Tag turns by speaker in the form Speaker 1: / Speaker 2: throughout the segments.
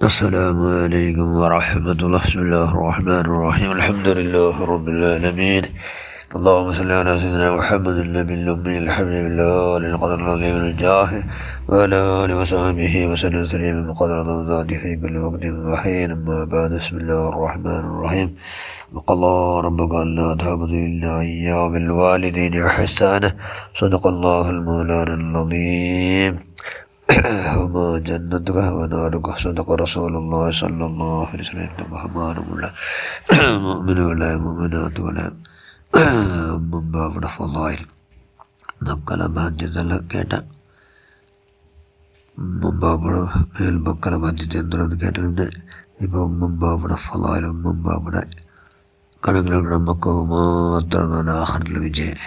Speaker 1: السلام عليكم ورحمة الله. بسم الله الرحمن الرحيم. الحمد لله رب العالمين. اللهم صل على سيدنا محمد النبي الأمي الحبيب الله للقدر العظيم الجاه وعلى آله وصحبه وسلم تسليما بقدر ذاته في كل وقت وحين. أما بعد، بسم الله الرحمن الرحيم. وقضى ربك ألا تعبدوا إلا إياه وبالوالدين إحسانا. صدق الله المولانا العظيم. وما جنتك ونارك. صدق رسول الله صلى الله عليه وسلم. ബഹുമാനമുള്ള മുഅ്മിനുകളെ മുഅ്മിനാത്തുകളെ മുമ്പാവിടെ ഫളായിൽ മക്കളെ ബാധ്യതകൾ കേട്ട മുമ്പാവിടെ മേൽമക്കളെ ബാധ്യത എന്തുള്ളത് കേട്ടിട്ടുണ്ട്. ഇപ്പോൾ മുമ്പാവിടെ ഫളായിലും മുമ്പാവിടെ കണക്കിലുള്ള മക്കൾക്ക് മാത്രമാണ് ആഖിറത്തിൽ വിജയം.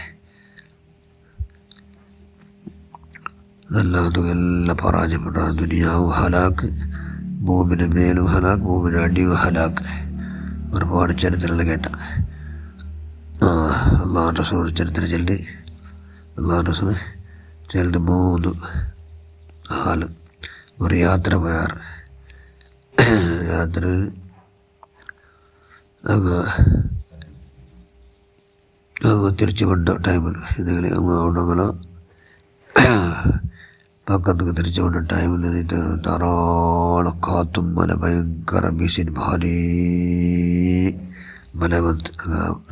Speaker 1: അല്ലാതെ എല്ലാം പരാജയപ്പെട്ട ദുനിയാവും ഹലാക്ക്, ഭൂമിന് മേലും ഹലാക്ക്, ഭൂമിന് അടിയും ഹലാക്ക്. ഒരുപാട് ചരിത്രങ്ങൾ കേട്ട അള്ളാഹു റസൂൽ ചരിത്രം ചെല്ലി അള്ളാഹു റസൂൽ ചെല്ലി 3 ആളും ഒരു യാത്ര പോയാറ്. യാത്ര അങ്ങ് തിരിച്ചു കൊണ്ട ടൈമിൽ എന്തെങ്കിലും അങ്ങോട്ടങ്ങളോ പക്കത്തൊക്കെ തിരിച്ചു കൊണ്ട ടൈമിൽ ധാരാളം കാത്തും മല ഭയങ്കര ഭീഷണി ഭാരീ മലവന്ത്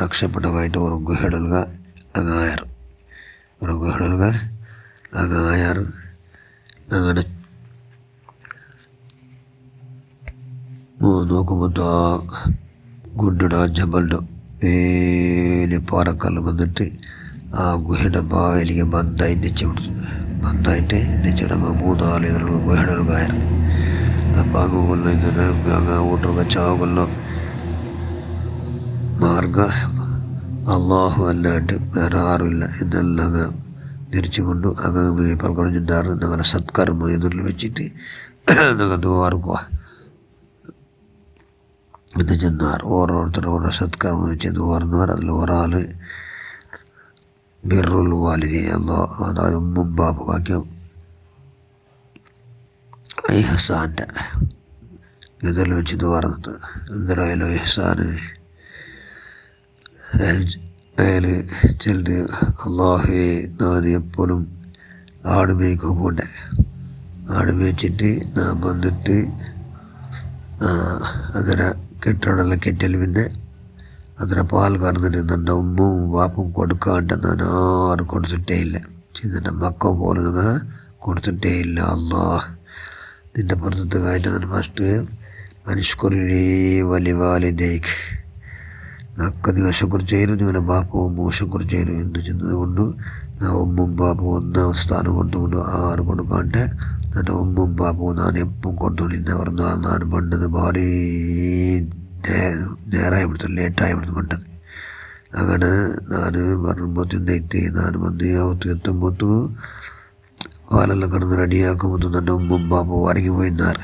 Speaker 1: രക്ഷപ്പെട്ടതായിട്ട് ഒരു ഗുഹടൽക അങ്ങായർ അങ്ങനെ നോക്കുമ്പോൾ ആ ഗുണ്ടയുടെ ആ ജബലിൻ്റെ വേലി പാറക്കല്ല് വന്നിട്ട് ആ ഗുഹയുടെ ബായിലേക്ക് ബന്ധായിട്ട് നെച്ചിടങ്ങ് 3 ആളുകൾ ഗുഹയുടെ കയറി. അപ്പം അങ്ങ് ഇങ്ങനെ അങ്ങ് ഊട്ടർക്ക് ചാവുകൊല്ലോ മാർഗ അള്ളാഹു അല്ലാണ്ട് വേറെ ആരുമില്ല എന്നെല്ലാം അങ്ങ് തിരിച്ചുകൊണ്ട് അങ്ങ് പൽക്കൊണ്ടിട്ടാറ് ഞങ്ങളെ സത്കർമ്മം എതിരിൽ വെച്ചിട്ട് ഞങ്ങൾ ദുവാർക്കുക എന്ന് ചെന്നാർ. ഓരോ സത്കർമ്മം വെച്ച് ദുവാർന്നാർ. അതിൽ ഒരാൾ ബിർറുൽ വാലിദീൻ, അല്ലാഹ് അതായത് ഉമ്മും ബാപ്പും ഇഹ്സാൻ്റെ ഇതിൽ വെച്ച് ദുവാർന്നത്. എന്തായാലും ഇഹ്സാന് അയാൾ ചെല്ല് അള്ളാഹുവേ ഞാൻ എപ്പോഴും ആട് മേയ്ക്കാൻ പോണ്ടേ. ആട് മേയ്ച്ചിട്ട് ഞാൻ വന്നിട്ട് അതിനെ കെട്ടിടമെല്ലാം കെറ്റൽ പിന്നെ അതിനെ പാൽ കറന്നിട്ട് എൻ്റെ ഉമ്മും വാപ്പും കൊടുക്കാണ്ട് ഞാൻ ആരും കൊടുത്തിട്ടേ ഇല്ല. എൻ്റെ മക്ക പോലും നിങ്ങൾ കൊടുത്തിട്ടേ ഇല്ല. അള്ളാഹ് നിൻ്റെ പുറത്തേക്കായിട്ട് ഞാൻ ഫസ്റ്റ് മനുഷ്കുറി വലിയ വാലിൻ്റേക്ക് നക്ക നിങ്ങൾ ശുക്ർ ചെയ്തു, നിങ്ങളുടെ ബാപ്പും ഉമ്മും ശുക്ർ ചെയ്തു എന്ന് ചെന്നതുകൊണ്ട് ഞാൻ ഉമ്മും ബാപ്പും 1ാം സ്ഥാനം കൊടുത്തുകൊണ്ട് ആരും കൊടുക്കാണ്ട് എൻ്റെ ഉമ്മും ബാപ്പും ഞാൻ എപ്പം കൊടുത്തുകൊണ്ടിരുന്ന പറഞ്ഞാൽ ഞാൻ പണ്ടത് ഭാരീ നേരായി പിടുത്തു ലേറ്റായി പിടുത്തു പണ്ടത്. അങ്ങനെ ഞാൻ വരുമ്പോഴത്തേക്ക് ഞാൻ വന്ന് എത്തുമ്പോഴത്തു പാലെല്ലാം കിടന്ന് റെഡിയാക്കുമ്പോൾ എൻ്റെ ഉമ്മും ബാപ്പും ഇറങ്ങി പോയിന്നാറ്.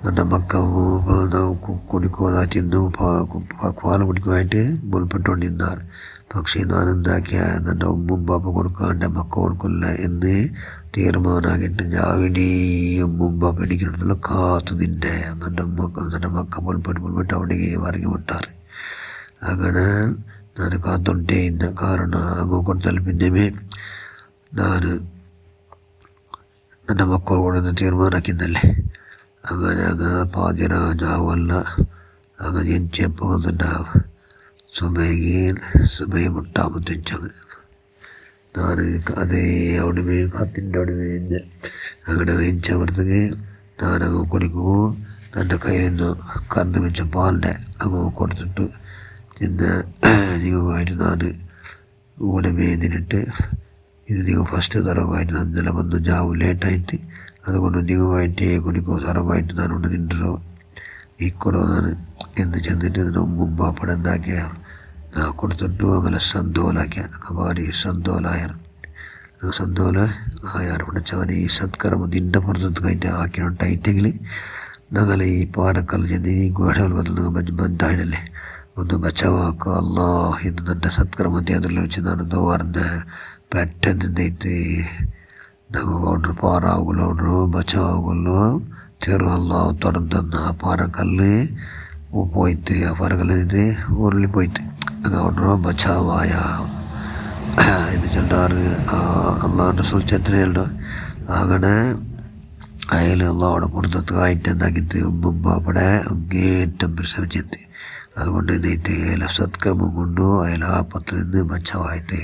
Speaker 1: എൻ്റെ മക്ക കുടിക്കോ തിന്നു പാൽ കുടിക്കുമായിട്ട് മുൽപ്പെട്ടുകൊണ്ടിരുന്നാറ്. പക്ഷേ ഞാൻ എന്താക്കിയ എൻ്റെ ഉമ്മും ബാപ്പ കൊടുക്കാണ്ട് മക്ക കൊടുക്കില്ല എന്ന് തീരുമാനമാക്കിയിട്ട് ഞാവിടി ഉമ്മും ബാപ്പ എനിക്കിടത്തുള്ള കാത്തു നിൻ്റെ എൻ്റെ മക്ക മുൽപ്പെട്ട് അവിടേക്ക് ഇറങ്ങി വിട്ടാറ്. അങ്ങനെ ഞാൻ കാത്തുണ്ടേ ഇന്ന കാരണം അങ്ങ് കൊടുത്താൽ പിന്നെമേ ഞാൻ എൻ്റെ മക്കളോട് തീരുമാനമാക്കിയെന്നല്ലേ. അങ്ങനെ അങ്ങ് പാതിരാജാവല്ല അങ്ങ് ജനിച്ചപ്പോൾ തന്നെ സുബൈ മുട്ടാമത്തിച്ചങ്ങ് ഞാൻ അതേ അവിടെ കാത്തിൻ്റെ അവിടെ അങ്ങനെ ജനിച്ചവിടത്തേക്ക് ഞാനങ്ങ് കുടിക്കുമോ എൻ്റെ കയ്യിൽ നിന്ന് കറന്ന് വെച്ച പാലിൻ്റെ അങ്ങ് കൊടുത്തിട്ട് ചെന്ന് നിങ്ങളുമായിട്ട് ഞാൻ കൂടെ നിന്നിട്ട് ഇത് നിങ്ങൾ ഫസ്റ്റ് തറവായിട്ട് ഞാൻ ഇന്നലെ വന്നു ജാവും ലേറ്റായിട്ട്, അതുകൊണ്ട് നിങ്ങളുമായിട്ട് കുടിക്കോ തറവായിട്ട് ഞാനുണ്ട് നിன்றോ ഇക്കടോ ഞാൻ എന്ന് ചെന്നിട്ട് ഇതിന് മുമ്പാപ്പടെ എന്താക്കിയ ഞാൻ കൊടുത്തിട്ടു അങ്ങനെ സന്തോലാക്കിയ ഭാരി സന്തോല ആയാർ പിടിച്ചവൻ ഈ സത്കർമ്മം നിൻ്റെ പുറത്ത് കഴിഞ്ഞിട്ട് ആക്കിയിട്ടുണ്ടെങ്കിൽ ഞങ്ങൾ ഈ പാറക്കൽ ചെന്ന് ഈ ഗുഹകൾ വന്ന് ബന്ധായിടല്ലേ ഒന്ന് ബച്ചാവാക്കുക അള്ളാഹ് എന്ന് എൻ്റെ സത്കർമ്മത്തെ അതിൽ വെച്ച് ഞാൻ ദോർന്ന് പെട്ടെന്ന് ഞങ്ങൾക്ക് ഓർഡർ പാറാവുകല്ലോ ബച്ചാവുകല്ലോ അള്ളാഹു തുറന്നു തന്ന ആ പാറക്കല്ല് പോയിട്ട് ആ പാറക്കല്ലിന് ഉരുളി പോയിട്ട് അതുകൊണ്ട് ബച്ചാവായ എന്ന് ചൊല്ലാറ് അള്ളാഹുൻ്റെ സുൽച്ചത്തിനുണ്ട്. അങ്ങനെ അയാൾ അള്ളാഹുടെ പുറത്തായിട്ട് എന്താക്കിയിട്ട് മുമ്പവിടെ അങ്ങേറ്റം പരിശ്രമിച്ചെത്തി. അതുകൊണ്ട് നെയ്ത്ത് അയാളെ സത്കർമ്മം കൊണ്ടു അയാൾ ആ പത്തിൽ നിന്ന് ബച്ചാവായിട്ട്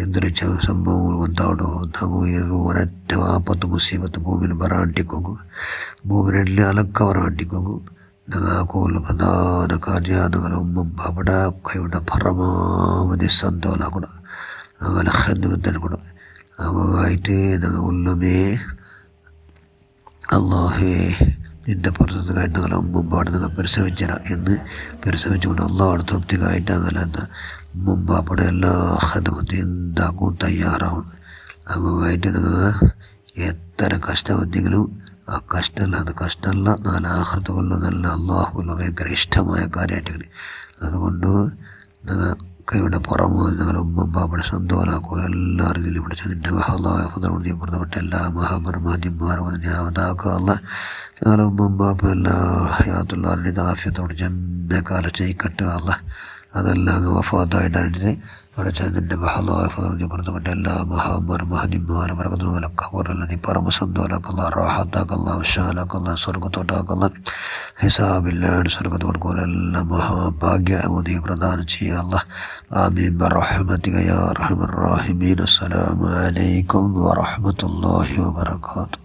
Speaker 1: എന്തൊരു സംഭവങ്ങൾ ಒಂದಾಡೋ ತಾವು ಒರಟ್ಟ ಆಪತ್ತು ಮುಸೀಬತ್ತು ಭೂಮಿನ ಬರಾಂಟಿಕೋಗು ಭೂಮಿನಲ್ಲಿ ಅಲಕ್ಕ ಬರಾಂಟಿಕೋಗು ನಗಾಕೋಲು ಪ್ರಧಾನ ಕಾರ್ಯ ನಗಲ ಬಾಬಡ ಕೈವಿಡ ಪರಮಾವಧಿ ಸಂತೋಲ ಕೂಡ അങ്ങനെ ഹെന്നുമെത്തന്നെ കൂടെ ആയിട്ട് ഞങ്ങൾ ഉള്ളമേ അള്ളാഹേ നിൻ്റെ പുറത്തുകായിട്ട് ഞങ്ങളെ മുമ്പാട് നിങ്ങൾ പരിശ്രമിച്ചിര എന്ന് പരിശ്രമിച്ചുകൊണ്ട് അള്ളാഹുടെ തൃപ്തിക്കായിട്ട് അങ്ങനെ മുമ്പാപ്പടെ എല്ലാ ഹദമത്തും എന്താക്കും തയ്യാറാവണം. അങ്ങായിട്ട് നിങ്ങൾ എത്ര കഷ്ടമെന്തെങ്കിലും ആ കഷ്ടമല്ല നാല് ആഹൃത കൊല്ലം നല്ല അള്ളാഹുല്ല ഭയങ്കര ഇഷ്ടമായ കാര്യമായിട്ടാണ്. അതുകൊണ്ട് നിങ്ങൾ കൈയുടെ പുറമോ നിങ്ങളുടെ മുമ്പാപ്പടെ സ്വന്തമാക്കുക എല്ലാ രീതിയിലും പിടിച്ച് നിൻ്റെ പുറത്തുവിട്ട എല്ലാ മഹാമർമാദ്യന്മാരും ഞാൻ അതാക്കുക ഞങ്ങളുടെ മുമ്പാപ്പ എല്ലാ യാത്തുള്ളവരുടെ ആഫ്യത്തോട് ജന്മകാലം ചെയ്യിക്കട്ടുക അല്ല അതെല്ലാം അങ്ങ് വഫാത്തായിട്ടാണ് അവിടെ ചെന്നിൻ്റെ മഹലാഫി പുറത്തുവിട്ട എല്ലാ മഹാന്മാരും പറക്കുന്നതുപോലൊക്കെ ഓരല്ല നീ പരമസന്തോലാക്കല്ല റാഹത്താക്കല്ല വിശാലാക്കല്ല സ്വർഗത്തോട്ടാക്കല്ല ഹിസാബില്ലാണ്ട് സ്വർഗത്തോടുക്കോലെല്ലാം മഹാഭാഗ്യ നീ പ്രദാനം ചെയ്യല്ല. ആമീൻ ബിറഹ്മതിക യാ അർഹമർ റഹീമീൻ. അസ്സലാമു അലൈക്കും വറഹ്മത്തുള്ളാഹി വബറകാതുഹു.